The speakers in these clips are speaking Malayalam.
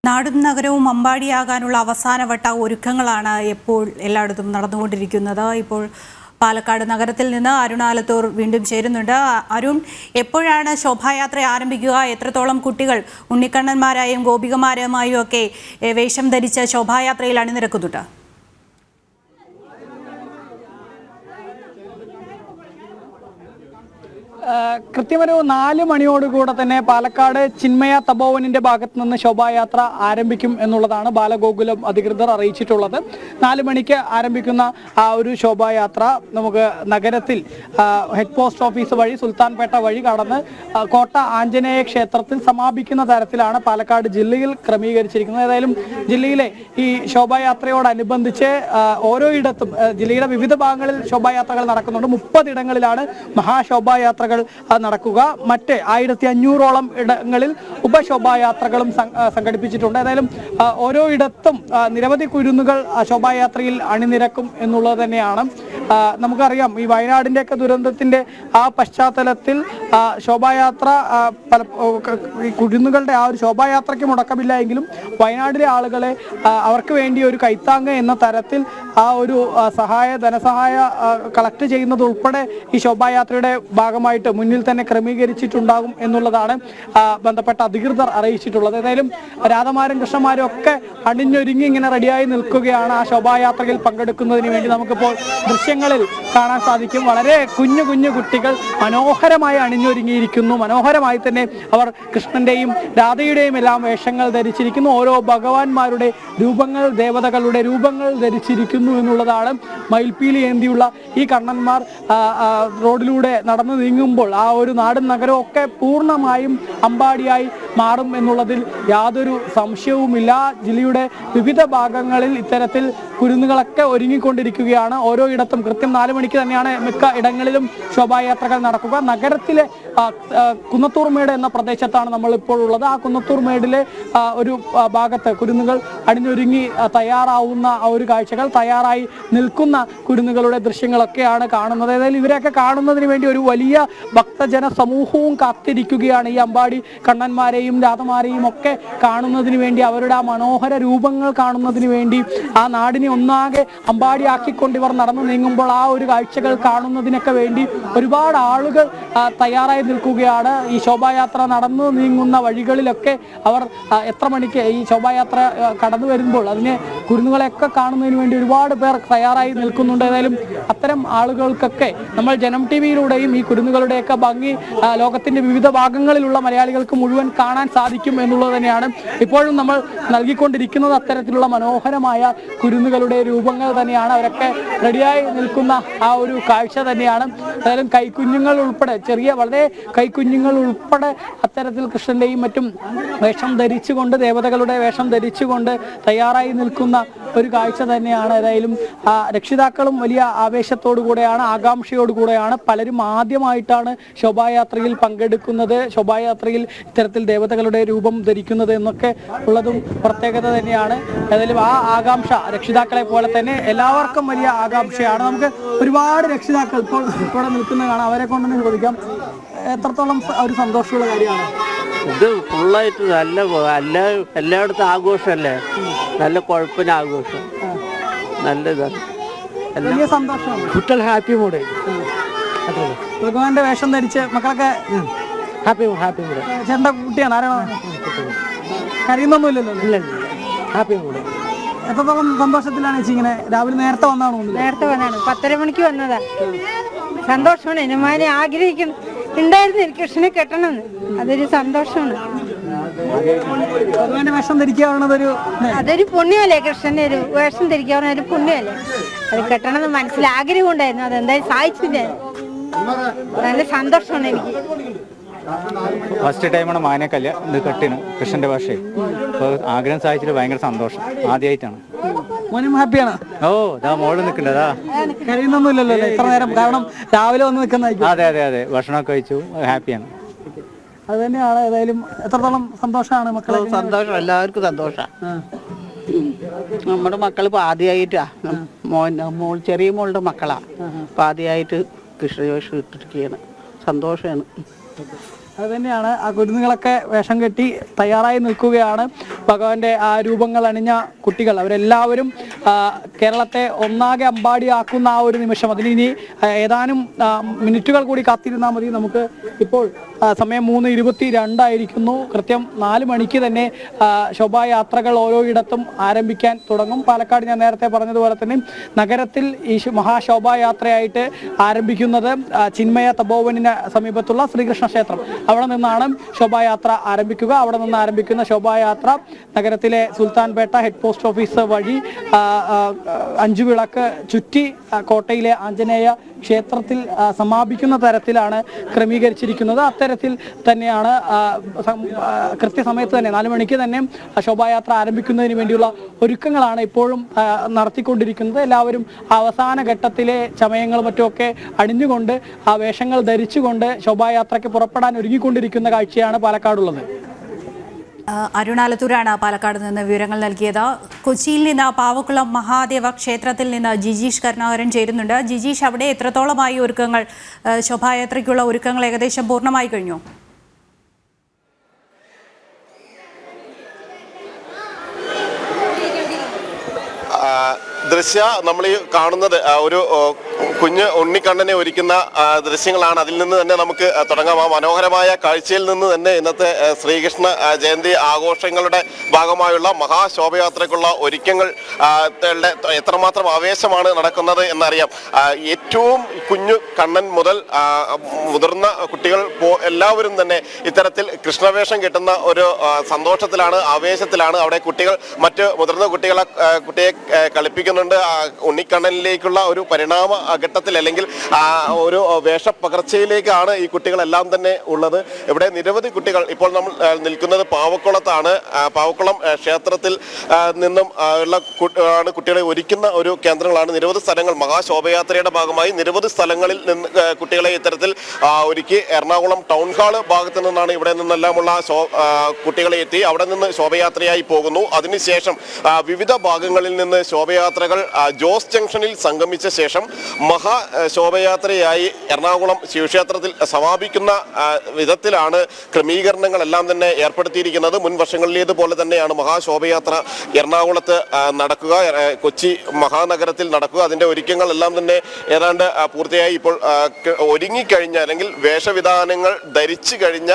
നാടും നഗരവും അമ്പാടിയാകാനുള്ള അവസാനവട്ട ഒരുക്കങ്ങളാണ് ഇപ്പോൾ എല്ലായിടത്തും നടന്നുകൊണ്ടിരിക്കുന്നത്. ഇപ്പോൾ പാലക്കാട് നഗരത്തിൽ നിന്ന് അരുണാലത്തൂർ വീണ്ടും ചേരുന്നുണ്ട്. അരുൺ, എപ്പോഴാണ് ശോഭായാത്ര ആരംഭിക്കുക? എത്രത്തോളം കുട്ടികൾ ഉണ്ണിക്കണ്ണന്മാരായും ഗോപികമാരുമായും ഒക്കെ വേഷം ധരിച്ച് ശോഭായാത്രയിൽ അണിനിരക്കുന്നുണ്ട്? കൃത്യമൊരു 4 മണിയോടുകൂടെ തന്നെ പാലക്കാട് ചിന്മയ തപോവനിന്റെ ഭാഗത്ത് നിന്ന് ശോഭായാത്ര ആരംഭിക്കും എന്നുള്ളതാണ് ബാലഗോകുലം അധികൃതർ അറിയിച്ചിട്ടുള്ളത്. 4 മണിക്ക് ആരംഭിക്കുന്ന ആ ഒരു ശോഭായാത്ര നമുക്ക് നഗരത്തിൽ ഹെഡ് പോസ്റ്റ് ഓഫീസ് വഴി സുൽത്താൻപേട്ട വഴി കടന്ന് കോട്ട ആഞ്ജനേയ ക്ഷേത്രത്തിൽ സമാപിക്കുന്ന തരത്തിലാണ് പാലക്കാട് ജില്ലയിൽ ക്രമീകരിച്ചിരിക്കുന്നത്. ഏതായാലും ജില്ലയിലെ ഈ ശോഭായാത്രയോടനുബന്ധിച്ച് ഓരോയിടത്തും ജില്ലയുടെ വിവിധ ഭാഗങ്ങളിൽ ശോഭായാത്രകൾ നടക്കുന്നുണ്ട്. 30 ഇടങ്ങളിലാണ് മഹാശോഭായാത്രകൾ നടക്കുക. മറ്റ് 1500ഓളം ഇടങ്ങളിൽ ഉപശോഭായാത്രകളും സംഘടിപ്പിച്ചിട്ടുണ്ട്. ഏതായാലും ഓരോ ഇടത്തും നിരവധി കുരുന്നുകൾ ശോഭായാത്രയിൽ അണിനിരക്കും എന്നുള്ളത് തന്നെയാണ്. നമുക്കറിയാം, ഈ വയനാടിൻ്റെയൊക്കെ ദുരന്തത്തിൻ്റെ ആ പശ്ചാത്തലത്തിൽ ശോഭായാത്ര ഈ കുരുന്നുകളുടെ ആ ഒരു ശോഭായാത്രയ്ക്ക് മുടക്കമില്ല എങ്കിലും വയനാട്ടിലെ ആളുകളെ അവർക്ക് വേണ്ടി ഒരു കൈത്താങ്ങ് എന്ന തരത്തിൽ ആ ഒരു ധനസഹായ കളക്ട് ചെയ്യുന്നത് ഉൾപ്പെടെ ഈ ശോഭായാത്രയുടെ ഭാഗമായിട്ട് മുന്നിൽ തന്നെ ക്രമീകരിച്ചിട്ടുണ്ടാകും എന്നുള്ളതാണ് ബന്ധപ്പെട്ട അധികൃതർ അറിയിച്ചിട്ടുള്ളത്. ഏതായാലും രാധമാരും കൃഷ്ണന്മാരും ഒക്കെ അണിഞ്ഞൊരുങ്ങി ഇങ്ങനെ റെഡിയായി നിൽക്കുകയാണ് ആ ശോഭായാത്രയിൽ പങ്കെടുക്കുന്നതിന് വേണ്ടി. നമുക്കിപ്പോൾ ദൃശ്യങ്ങളിൽ കാണാൻ സാധിക്കും, വളരെ കുഞ്ഞു കുഞ്ഞു കുട്ടികൾ മനോഹരമായി അണിഞ്ഞൊരുങ്ങിയിരിക്കുന്നു. മനോഹരമായി തന്നെ അവർ കൃഷ്ണന്റെയും രാധയുടെയും എല്ലാം വേഷങ്ങൾ ധരിച്ചിരിക്കുന്നു. ഓരോ ഭഗവാന്മാരുടെ രൂപങ്ങൾ, ദേവതകളുടെ രൂപങ്ങൾ ധരിച്ചിരിക്കുന്നു എന്നുള്ളതാണ്. മയിൽപ്പീലി ഏന്തിയുള്ള ഈ കണ്ണന്മാർ റോഡിലൂടെ നടന്നു നീങ്ങുമ്പോൾ ആ ഒരു നാടും നഗരവും ഒക്കെ പൂർണ്ണമായും അമ്പാടിയായി മാറും എന്നുള്ളതിൽ യാതൊരു സംശയവുമില്ല. ജില്ലയുടെ വിവിധ ഭാഗങ്ങളിൽ ഇത്തരത്തിൽ കുരുന്നുകളൊക്കെ ഒരുങ്ങിക്കൊണ്ടിരിക്കുകയാണ്. ഓരോ ഇടത്തും കൃത്യം 4 മണിക്ക് തന്നെയാണ് മിക്ക ഇടങ്ങളിലും ശോഭായാത്രകൾ നടക്കുക. നഗരത്തിലെ കുന്നത്തൂർമേട് എന്ന പ്രദേശത്താണ് നമ്മളിപ്പോൾ ഉള്ളത്. ആ കുന്നത്തൂർമേടിലെ ഒരു ഭാഗത്ത് കുരുന്നുകൾ അണിഞ്ഞൊരുങ്ങി തയ്യാറാവുന്ന ആ ഒരു കാഴ്ചകൾ, തയ്യാറായി നിൽക്കുന്ന കുരുന്നുകളുടെ ദൃശ്യങ്ങളൊക്കെയാണ് കാണുന്നത്. ഏതായാലും ഇവരെയൊക്കെ കാണുന്നതിന് വേണ്ടി ഒരു വലിയ ഭക്തജന സമൂഹവും കാത്തിരിക്കുകയാണ്. ഈ അമ്പാടി കണ്ണന്മാരെയും രാധമാരെയും ഒക്കെ കാണുന്നതിന് വേണ്ടി, അവരുടെ ആ മനോഹര രൂപങ്ങൾ കാണുന്നതിന് വേണ്ടി, ആ നാടിനെ ഒന്നാകെ അമ്പാടിയാക്കിക്കൊണ്ട് ഇവർ നടന്നു നീങ്ങുമ്പോൾ ആ ഒരു കാഴ്ചകൾ കാണുന്നതിനൊക്കെ വേണ്ടി ഒരുപാട് ആളുകൾ തയ്യാറായി നിൽക്കുകയാണ്. ഈ ശോഭായാത്ര നടന്നു നീങ്ങുന്ന വഴികളിലൊക്കെ അവർ എത്ര മണിക്ക് ഈ ശോഭായാത്ര കടന്നു വരുമ്പോൾ അതിനെ കുരുന്നുകളെയൊക്കെ കാണുന്നതിന് വേണ്ടി ഒരുപാട് പേർ തയ്യാറായി നിൽക്കുന്നുണ്ട്. ഏതായാലും അത്തരം ആളുകൾക്കൊക്കെ നമ്മൾ ജനം ടിവിയിലൂടെയും ഈ കുരുന്നുകളുടെയൊക്കെ ഭംഗി ലോകത്തിന്റെ വിവിധ ഭാഗങ്ങളിലുള്ള മലയാളികൾക്ക് മുഴുവൻ കാണാൻ സാധിക്കും എന്നുള്ളത് തന്നെയാണ് ഇപ്പോഴും നമ്മൾ നൽകിക്കൊണ്ടിരിക്കുന്നത്. അത്തരത്തിലുള്ള മനോഹരമായ കുരുന്നുകളുടെ രൂപങ്ങൾ തന്നെയാണ്. അവരൊക്കെ റെഡിയായി നിൽക്കുന്ന ആ ഒരു കാഴ്ച തന്നെയാണ്. ഏതായാലും കൈക്കുഞ്ഞുങ്ങൾ ഉൾപ്പെടെ, ചെറിയ വളരെ കൈക്കുഞ്ഞുങ്ങൾ ഉൾപ്പെടെ അത്തരത്തിൽ കൃഷ്ണന്റെയും മറ്റും വേഷം ധരിച്ചുകൊണ്ട്, ദേവതകളുടെ വേഷം ധരിച്ചുകൊണ്ട് തയ്യാറായി നിൽക്കുന്ന ഒരു കാഴ്ച തന്നെയാണ്. ഏതായാലും രക്ഷിതാക്കളും വലിയ ആവേശത്തോടു കൂടെയാണ്, ആകാംക്ഷയോടു കൂടെയാണ്. പലരും ആദ്യമായിട്ടാണ് ശോഭായാത്രയിൽ പങ്കെടുക്കുന്നത്, ശോഭായാത്രയിൽ ഇത്തരത്തിൽ ദേവതകളുടെ രൂപം ധരിക്കുന്നത് എന്നൊക്കെ ഉള്ളതും പ്രത്യേകത തന്നെയാണ്. ഏതായാലും ആ ആകാംക്ഷ രക്ഷിതാക്കളെ പോലെ തന്നെ എല്ലാവർക്കും വലിയ ആകാംക്ഷയാണ്. നമുക്ക് ഒരുപാട് രക്ഷിതാക്കൾ ഇപ്പോൾ ഇവിടെ നിൽക്കുന്ന കാണാം. അവരെ കൊണ്ടുതന്നെ ചോദിക്കാം, എത്രത്തോളം ഒരു സന്തോഷമുള്ള കാര്യമാണ് ഇത്? ഫുള്ളായിട്ട് നല്ല എല്ലായിടത്തും ആഘോഷമല്ലേ, നല്ല കുഴപ്പമില്ല ആഘോഷം, നല്ല ഇതാണ്, വലിയ സന്തോഷമാണ്. കുട്ടികൾ ഹാപ്പി മൂഡ്, ഭഗവാന്റെ വേഷം ധരിച്ച് മക്കളൊക്കെ ഹാപ്പി മൂഡ്. ചേട്ടൻ്റെ കുട്ടിയാണ്, ആരാണ്? കരയുന്നൊന്നുമില്ലല്ലോ? ഇല്ല, ഹാപ്പി മൂഡ്. എത്രത്തോളം സന്തോഷത്തിലാണ് ചേച്ചി? ഇങ്ങനെ രാവിലെ നേരത്തെ വന്നാണോ? നേരത്തെ വന്നാണ്, 10:30 മണിക്ക് വന്നതാ. സന്തോഷമാണ്. എന്നുമാനെ ആഗ്രഹിക്കണം ഉണ്ടായിരുന്നു കൃഷ്ണനെ കെട്ടണമെന്ന്. അതൊരു സന്തോഷമാണ്. ഭഗവാന്റെ വേഷം ധരിക്കാവുന്നതൊരു അതൊരു പുണ്യമല്ലേ? കൃഷ്ണന്റെ ഒരു വേഷം ധരിക്കാവുന്ന ഒരു പുണ്യമല്ലേ? അത് കെട്ടണമെന്ന് മനസ്സിൽ ആഗ്രഹം ഉണ്ടായിരുന്നു. അതെന്തായാലും സാധിച്ചില്ല. നല്ല സന്തോഷമാണ് എനിക്ക്. ഫസ്റ്റ് ടൈമാണ് മാനെ ഇത് കെട്ടിന് കൃഷ്ണന്റെ ഭാഷയിൽ. അപ്പോൾ ആഗ്രഹം സാധിച്ചിട്ട് ഭയങ്കര സന്തോഷം. ആദ്യമായിട്ടാണ്. മോനും ഹാപ്പിയാണ്? ഓ, ഇതാ മോള് നിൽക്കണ്ടതാ. കഴിയുന്നൊന്നുമില്ലല്ലോ ഇത്ര നേരം, കാരണം രാവിലെ വന്ന് നിൽക്കുന്ന. അതെ, ഭക്ഷണമൊക്കെ കഴിച്ചു, ഹാപ്പിയാണ്. അത് തന്നെയാണ്. ഏതായാലും എത്രത്തോളം സന്തോഷമാണ് മക്കളെ? സന്തോഷം, എല്ലാവർക്കും സന്തോഷമാണ്. നമ്മുടെ മക്കൾ ഇപ്പോൾ ആദ്യമായിട്ടാ, ചെറിയ മോളുടെ മക്കളാ, അപ്പോൾ ആദ്യമായിട്ട് കൃഷ്ണവേഷം ഇട്ടിരിക്കുകയാണ്. സന്തോഷമാണ്. അത് തന്നെയാണ്. ആ കുരുന്നുകളൊക്കെ വേഷം കെട്ടി തയ്യാറായി നിൽക്കുകയാണ്. ഭഗവാന്റെ ആ രൂപങ്ങൾ അണിഞ്ഞ കുട്ടികൾ അവരെല്ലാവരും കേരളത്തെ ഒന്നാകെ അമ്പാടിയാക്കുന്ന ആ ഒരു നിമിഷം, അതിനി ഏതാനും മിനിറ്റുകൾ കൂടി കാത്തിരുന്നാൽ മതി. നമുക്ക് ഇപ്പോൾ സമയം 3:22 കൃത്യം 4 മണിക്ക് തന്നെ ശോഭായാത്രകൾ ഓരോയിടത്തും ആരംഭിക്കാൻ തുടങ്ങും. പാലക്കാട് ഞാൻ നേരത്തെ പറഞ്ഞതുപോലെ തന്നെ നഗരത്തിൽ ഈ മഹാശോഭായാത്രയായിട്ട് ആരംഭിക്കുന്നത് ചിന്മയ തപോവനിന് സമീപത്തുള്ള ശ്രീകൃഷ്ണ ക്ഷേത്രം, അവിടെ നിന്നാണ് ശോഭായാത്ര ആരംഭിക്കുക. അവിടെ നിന്ന് ആരംഭിക്കുന്ന ശോഭായാത്ര നഗരത്തിലെ സുൽത്താൻപേട്ട ഹെഡ് പോസ്റ്റ് ഓഫീസ് വഴി 5 വിളക്ക് ചുറ്റി കോട്ടയിലെ ആഞ്ജനേയ ക്ഷേത്രത്തിൽ സമാപിക്കുന്ന തരത്തിലാണ് ക്രമീകരിച്ചിരിക്കുന്നത്. അത്തരത്തിൽ തന്നെയാണ് കൃത്യസമയത്ത് തന്നെ 4 മണിക്ക് തന്നെ ശോഭായാത്ര ആരംഭിക്കുന്നതിന് വേണ്ടിയുള്ള ഒരുക്കങ്ങളാണ് ഇപ്പോഴും നടത്തിക്കൊണ്ടിരിക്കുന്നത്. എല്ലാവരും അവസാന ഘട്ടത്തിലെ ചമയങ്ങളും മറ്റുമൊക്കെ അണിഞ്ഞുകൊണ്ട് ആ വേഷങ്ങൾ ധരിച്ചുകൊണ്ട് ശോഭായാത്രയ്ക്ക് പുറപ്പെടാൻ ഒരുങ്ങിക്കൊണ്ടിരിക്കുന്ന കാഴ്ചയാണ് പാലക്കാടുള്ളത്. അരുണാലത്തൂരാണ് പാലക്കാട് നിന്ന് വിവരങ്ങൾ നൽകിയത്. കൊച്ചിയിൽ നിന്ന് പാവക്കുളം മഹാദേവ ക്ഷേത്രത്തിൽ നിന്ന് ജിജീഷ് കരുണാകരൻ ചേരുന്നുണ്ട്. ജിജീഷ്, അവിടെ എത്രത്തോളമായി ഒരുക്കങ്ങൾ? ശോഭായാത്രയ്ക്കുള്ള ഒരുക്കങ്ങൾ ഏകദേശം പൂർണ്ണമായി കഴിഞ്ഞു? ദൃശ്യ നമ്മൾ ഈ കാണുന്നത് ഒരു കുഞ്ഞ് ഉണ്ണിക്കണ്ണനെ ഒരുക്കുന്ന ദൃശ്യങ്ങളാണ്. അതിൽ നിന്ന് തന്നെ നമുക്ക് തുടങ്ങാം. ആ മനോഹരമായ കാഴ്ചയിൽ നിന്ന് തന്നെ ഇന്നത്തെ ശ്രീകൃഷ്ണ ജയന്തി ആഘോഷങ്ങളുടെ ഭാഗമായുള്ള മഹാശോഭയാത്രയ്ക്കുള്ള ഒരുക്കങ്ങൾ എത്രമാത്രം ആവേശമാണ് നടക്കുന്നത് എന്നറിയാം. ഏറ്റവും കുഞ്ഞു കണ്ണൻ മുതൽ മുതിർന്ന കുട്ടികൾ എല്ലാവരും തന്നെ ഇത്തരത്തിൽ കൃഷ്ണവേഷം കിട്ടുന്ന ഒരു സന്തോഷത്തിലാണ്, ആവേശത്തിലാണ്. അവിടെ കുട്ടികൾ മറ്റ് മുതിർന്ന കുട്ടിയെ കളിപ്പിക്കുന്നുണ്ട്. ഉണ്ണിക്കണ്ണനിലേക്കുള്ള ഒരു പരിണാമ ഘട്ടത്തിൽ അല്ലെങ്കിൽ ഒരു വേഷപ്പകർച്ചയിലേക്കാണ് ഈ കുട്ടികളെല്ലാം തന്നെ ഉള്ളത്. ഇവിടെ നിരവധി കുട്ടികൾ, ഇപ്പോൾ നമ്മൾ നിൽക്കുന്നത് പാവക്കുളത്താണ്. പാവക്കുളം ക്ഷേത്രത്തിൽ നിന്നും ഉള്ള കുട്ടികളെ ഒരുക്കുന്ന ഒരു കേന്ദ്രങ്ങളാണ്. നിരവധി സ്ഥലങ്ങൾ മഹാശോഭയാത്രയുടെ ഭാഗമായി നിരവധി സ്ഥലങ്ങളിൽ നിന്ന് കുട്ടികളെ ഇത്തരത്തിൽ ഒരുക്കി. എറണാകുളം ടൗൺ ഹാള് ഭാഗത്തു നിന്നാണ് ഇവിടെ നിന്നെല്ലാമുള്ള കുട്ടികളെ എത്തി അവിടെ നിന്ന് ശോഭയാത്രയായി പോകുന്നു. അതിനുശേഷം വിവിധ ഭാഗങ്ങളിൽ നിന്ന് ശോഭയാത്രകൾ ജോസ് ജംഗ്ഷനിൽ സംഗമിച്ച ശേഷം മഹാശോഭയാത്രയായി എറണാകുളം ശിവക്ഷേത്രത്തിൽ സമാപിക്കുന്ന വിധത്തിലാണ് ക്രമീകരണങ്ങളെല്ലാം തന്നെ ഏർപ്പെടുത്തിയിരിക്കുന്നത്. മുൻ വർഷങ്ങളിലേതുപോലെ തന്നെയാണ് മഹാശോഭയാത്ര എറണാകുളത്ത് നടക്കുക, കൊച്ചി മഹാനഗരത്തിൽ നടക്കുക. അതിൻ്റെ ഒരുക്കങ്ങളെല്ലാം തന്നെ ഏതാണ്ട് പൂർത്തിയായി. ഇപ്പോൾ ഒരുങ്ങിക്കഴിഞ്ഞ അല്ലെങ്കിൽ വേഷവിധാനങ്ങൾ ധരിച്ചു കഴിഞ്ഞ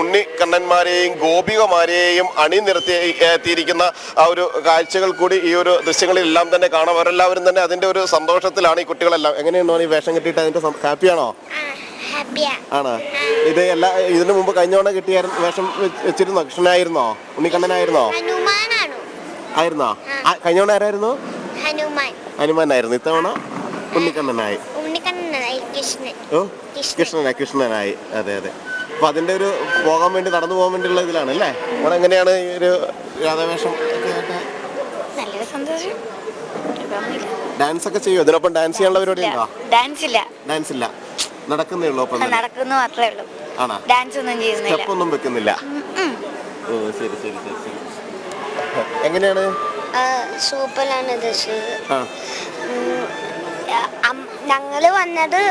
ഉണ്ണിക്കണ്ണന്മാരെയും ഗോപികമാരെയും അണിനിരത്തിയിരിക്കുന്ന ആ ഒരു കാഴ്ചകൾ കൂടി ഈ ഒരു ദൃശ്യങ്ങളിലെല്ലാം തന്നെ കാണാം. അവരെല്ലാവരും തന്നെ അതിന്റെ ഒരു സന്തോഷത്തിലാണ് ഈ കുട്ടികളെല്ലാം. എങ്ങനെയാണോ ഈ വേഷം കിട്ടിയിട്ട് അതിന്റെ ഹാപ്പിയാണോ? ആണ്. ഇതിനു മുമ്പ് കഴിഞ്ഞ തവണ കിട്ടിയ വേഷം വെച്ചിരുന്നോ? കൃഷ്ണനായിരുന്നോ? ഉണ്ണിക്കണ്ണനായിരുന്നോ? ആയിരുന്നോ? കഴിഞ്ഞ തവണ ആരായിരുന്നു? ഹനുമാനായിരുന്നു. ഇത്തവണ ഉണ്ണിക്കണ്ണനായി. കൃഷ്ണനായി. അതെ. അപ്പൊ അതിന്റെ ഒരു നടന്നു പോകാൻ വേണ്ടിയുള്ള ഇതിലാണ് അല്ലേ? അവിടെ എങ്ങനെയാണ് ഈ ഒരു രാധാവേഷം? ഡാൻസ് ഒക്കെ ചെയ്യോ? ഇതിനൊപ്പം ഡാൻസ് ചെയ്യാനുള്ള പരിപാടി ഉണ്ടോ? ഡാൻസ് ഇല്ല, നടക്കുന്നേ ഉള്ളൂ. നടക്കുന്നു മാത്രമേ ഉള്ളൂ. ആണോ? ഡാൻസ് ഒന്നും ചെയ്യുന്നില്ല, സ്റ്റെപ്പ് ഒന്നും വെക്കുന്നില്ല. ഓ ശരി. എങ്ങനെയാണ്? സൂപ്പറാണ്. ഞങ്ങള് വന്നത്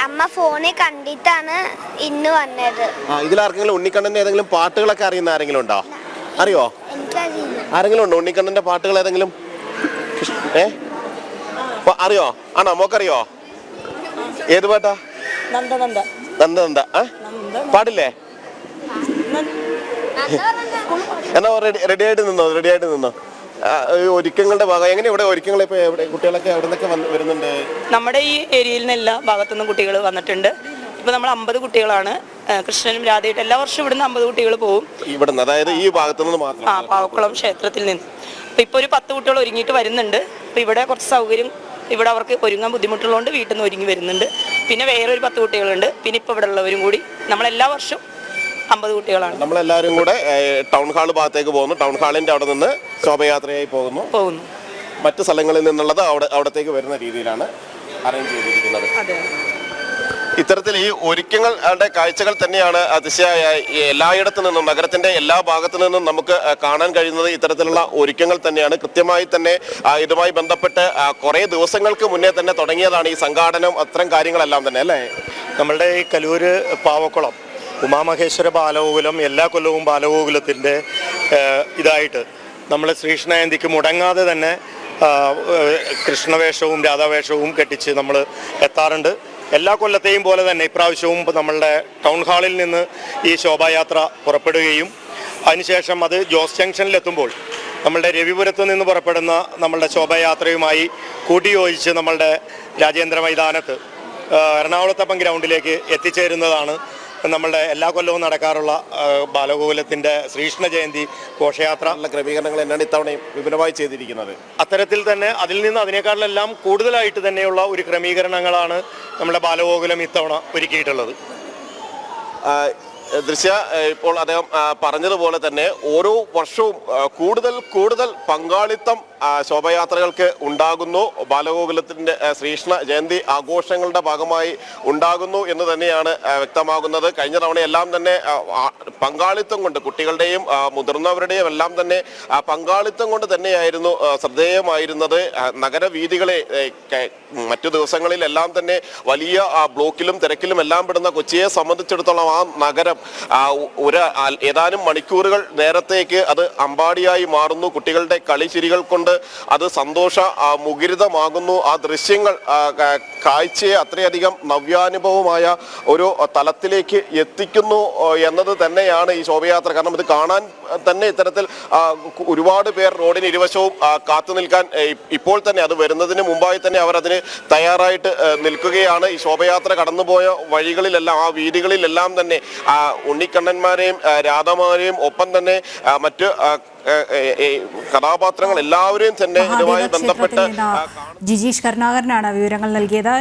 അമ്മ ഫോണിൽ കണ്ടിട്ടാണ് ഇന്ന് വന്നത്. ഇതിലാർക്കെങ്കിലും ഉണ്ണിക്കണ്ണന്റെ ഏതെങ്കിലും പാട്ടുകളൊക്കെ അറിയുന്ന ആരെങ്കിലും ഉണ്ടോ? അറിയോ? ആരെങ്കിലും ഉണ്ടോ ഉണ്ണിക്കണ്ണന്റെ പാട്ടുകൾ ഏതെങ്കിലും? അറിയോ? ആണോ? മോക്കറിയോ? ഏത് പാട്ടാ? നന്ദനന്ദ. പാടില്ലേ? എന്നാ റെഡി ആയിട്ട് നിന്നോ. ഒരുക്കങ്ങളുടെ ഭാഗം എങ്ങനെ ഇവിടെ ഒരുക്കങ്ങൾ ഇപ്പൊ കുട്ടികളൊക്കെ എവിടെ നിന്നൊക്കെ വരുന്നുണ്ട്? നമ്മുടെ ഈ ഏരിയയിൽ നിന്ന് എല്ലാ ഭാഗത്തുനിന്നും കുട്ടികൾ വന്നിട്ടുണ്ട്. ഇപ്പൊ നമ്മൾ 50 കുട്ടികളാണ്. കൃഷ്ണനും രാധയായിട്ട് എല്ലാ വർഷവും ഇവിടുന്ന് 50 കുട്ടികൾ പോകും. ഇവിടുന്ന്, അതായത് ഈ ഭാഗത്തുനിന്ന് മാത്രം? പാവക്കുളം ക്ഷേത്രത്തിൽ നിന്ന്. അപ്പൊ ഇപ്പൊ ഒരു 10 കുട്ടികൾ ഒരുങ്ങിയിട്ട് വരുന്നുണ്ട്. അപ്പൊ ഇവിടെ കുറച്ച് സൗകര്യം, ഇവിടെ അവർക്ക് ഒരുങ്ങാൻ ബുദ്ധിമുട്ടുള്ളതുകൊണ്ട് വീട്ടിൽ നിന്ന് ഒരുങ്ങി വരുന്നുണ്ട്. പിന്നെ വേറൊരു 10 കുട്ടികളുണ്ട്. പിന്നെ ഇപ്പൊ ഇവിടെ ഉള്ളവരും കൂടി നമ്മളെല്ലാ വർഷവും 50 കുട്ടികളാണ്. നമ്മളെല്ലാവരും കൂടെ ടൗൺ ഹാൾ ഭാഗത്തേക്ക് പോകുന്നു. ടൗൺ ഹാളിന്റെ അവിടെ നിന്ന് ശോഭയാത്രയായി പോകുന്നു. മറ്റു സ്ഥലങ്ങളിൽ നിന്നുള്ളത് അവിടത്തേക്ക് വരുന്ന രീതിയിലാണ് അറേഞ്ച് ചെയ്തിരിക്കുന്നത്. ഇത്തരത്തിൽ ഈ ഒരുക്കങ്ങളുടെ കാഴ്ചകൾ തന്നെയാണ് അതിശയായ എല്ലായിടത്തു നിന്നും, നഗരത്തിന്റെ എല്ലാ ഭാഗത്തു നിന്നും നമുക്ക് കാണാൻ കഴിയുന്നത് ഇത്തരത്തിലുള്ള ഒരുക്കങ്ങൾ തന്നെയാണ്. കൃത്യമായി തന്നെ ഇതുമായി ബന്ധപ്പെട്ട് കുറേ ദിവസങ്ങൾക്ക് മുന്നേ തന്നെ തുടങ്ങിയതാണ് ഈ സംഘാടനം, അത്തരം കാര്യങ്ങളെല്ലാം തന്നെ അല്ലേ? നമ്മളുടെ ഈ കലൂര് പാവക്കുളം ഉമാമഹേശ്വര ബാലഗോകുലം എല്ലാ കൊല്ലവും ബാലഗോകുലത്തിൻ്റെ ഇതായിട്ട് നമ്മൾ ശ്രീകൃഷ്ണ ജയന്തിക്ക് മുടങ്ങാതെ തന്നെ കൃഷ്ണവേഷവും രാധാവേഷവും കെട്ടിച്ച് നമ്മൾ എത്താറുണ്ട്. എല്ലാ കൊല്ലത്തെയും പോലെ തന്നെ ഇപ്രാവശ്യവും നമ്മളുടെ ടൗൺ ഹാളിൽ നിന്ന് ഈ ശോഭായാത്ര പുറപ്പെടുകയും അതിനുശേഷം അത് ജോസ് ജംഗ്ഷനിലെത്തുമ്പോൾ നമ്മളുടെ രവിപുരത്ത് നിന്ന് പുറപ്പെടുന്ന നമ്മളുടെ ശോഭായാത്രയുമായി കൂട്ടിയോജിച്ച് നമ്മളുടെ രാജേന്ദ്ര മൈതാനത്ത് എറണാകുളത്തപ്പൻ ഗ്രൗണ്ടിലേക്ക് എത്തിച്ചേരുന്നതാണ് നമ്മളുടെ എല്ലാ കൊല്ലവും നടക്കാറുള്ള ബാലഗോകുലത്തിൻ്റെ ശ്രീകൃഷ്ണ ജയന്തി ഘോഷയാത്ര. ക്രമീകരണങ്ങൾ എന്നാണ് ഇത്തവണയും വിപുലമായി ചെയ്തിരിക്കുന്നത്. അത്തരത്തിൽ തന്നെ അതിൽ നിന്ന് അതിനേക്കാളെല്ലാം കൂടുതലായിട്ട് തന്നെയുള്ള ഒരു ക്രമീകരണങ്ങളാണ് നമ്മുടെ ബാലഗോകുലം ഇത്തവണ ഒരുക്കിയിട്ടുള്ളത്. ദൃശ്യ ഇപ്പോൾ അദ്ദേഹം പറഞ്ഞതുപോലെ തന്നെ ഓരോ വർഷവും കൂടുതൽ പങ്കാളിത്തം ശോഭയാത്രകൾക്ക് ഉണ്ടാകുന്നു. ബാലഗോകുലത്തിൻ്റെ ശ്രീകൃഷ്ണ ജയന്തി ആഘോഷങ്ങളുടെ ഭാഗമായി ഉണ്ടാകുന്നു എന്ന് തന്നെയാണ് വ്യക്തമാകുന്നത്. കഴിഞ്ഞ തവണയെല്ലാം തന്നെ പങ്കാളിത്തം കൊണ്ട് കുട്ടികളുടെയും മുതിർന്നവരുടെയും എല്ലാം തന്നെ പങ്കാളിത്തം കൊണ്ട് തന്നെയായിരുന്നു ശ്രദ്ധേയമായിരുന്നത്. നഗരവീഥികളെ മറ്റു ദിവസങ്ങളിലെല്ലാം തന്നെ വലിയ ബ്ലോക്കിലും തിരക്കിലും എല്ലാം പെടുന്ന കൊച്ചിയെ സംബന്ധിച്ചിടത്തോളം ആ നഗരം ഏതാനും മണിക്കൂറുകൾ നേരത്തേക്ക് അത് അമ്പാടിയായി മാറുന്നു. കുട്ടികളുടെ കളിച്ചിരികൾ കൊണ്ട് അത് സന്തോഷ മുഖരിതമാകുന്നു. ആ ദൃശ്യങ്ങൾ കാഴ്ചയെ അത്രയധികം നവ്യാനുഭവമായ ഒരു തലത്തിലേക്ക് എത്തിക്കുന്നു എന്നത് തന്നെയാണ് ഈ ശോഭയാത്ര. കാരണം ഇത് കാണാൻ തന്നെ ഇത്തരത്തിൽ ഒരുപാട് പേർ റോഡിന് ഇരുവശവും കാത്തു നിൽക്കാൻ ഇപ്പോൾ തന്നെ അത് വരുന്നതിന് മുമ്പായി തന്നെ അവർ അതിന് തയ്യാറായിട്ട് നിൽക്കുകയാണ്. ഈ ശോഭയാത്ര കടന്നുപോയ വഴികളിലെല്ലാം ആ വീതികളിലെല്ലാം തന്നെ ഉണ്ണിക്കണ്ണന്മാരെയും രാധമാരെയും ഒപ്പം തന്നെ മറ്റ് കഥാപാത്രങ്ങൾ എല്ലാവരെയും തന്നെ ഇതുമായി ബന്ധപ്പെട്ട് ജിജീഷ് കരുണാകരനാണ് വിവരങ്ങൾ നൽകിയത്.